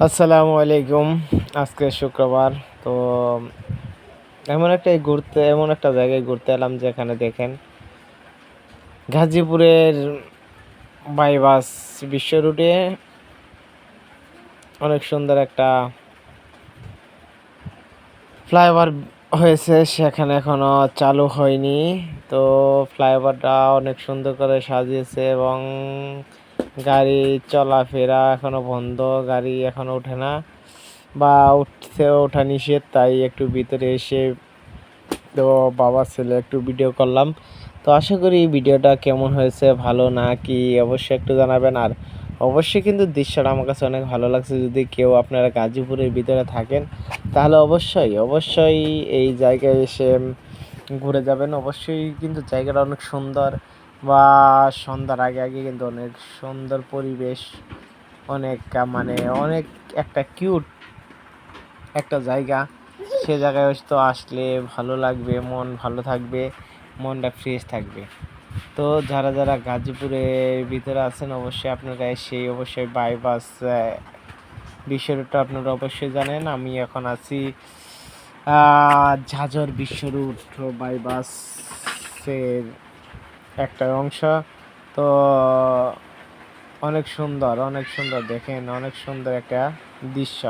আসসালামু আলাইকুম। আজকে শুক্রবার। তো এমন একটা জায়গায় ঘুরতে এলাম যেখানে দেখেন গাজীপুরের বাইপাস বিশ্ব রুটে অনেক সুন্দর একটা ফ্লাইওভার হয়েছে, সেখানে এখনো চালু হয়নি। তো ফ্লাইওভারটা অনেক সুন্দর করে সাজিয়েছে এবং গাড়ি চলাফেরা এখনো বন্ধ, গাড়ি এখনো ওঠে না বা ওঠা নিষেধ। তাই একটু ভিতরে এসে তো বাবা ছেলে একটু ভিডিও করলাম। তো আশা করি ভিডিওটা কেমন হয়েছে, ভালো না কি অবশ্যই একটু জানাবেন। আর অবশ্যই কিন্তু দৃশ্যটা আমার কাছে অনেক ভালো লাগছে। যদি কেউ আপনারা গাজীপুরের ভিতরে থাকেন তাহলে অবশ্যই এই জায়গায় এসে ঘুরে যাবেন। অবশ্যই কিন্তু জায়গাটা অনেক সুন্দর, বা সন্ধ্যার আগে আগে কিন্তু অনেক সুন্দর পরিবেশ, অনেক মানে অনেক একটা কিউট একটা জায়গা। সে জায়গায় তো আসলে ভালো লাগবে, মন ভালো থাকবে, মনটা ফ্রেশ থাকবে। তো যারা যারা গাজীপুরের ভিতরে আছেন অবশ্যই আপনারা অবশ্যই বাইপাস বিশ্ব রুটটা আপনারা অবশ্যই জানেন। আমি এখন আছি ঝাঁঝর বিশ্ব রুট বাইপাসের একটা অংশ। তো অনেক সুন্দর দেখেন, অনেক সুন্দর একটা দৃশ্য।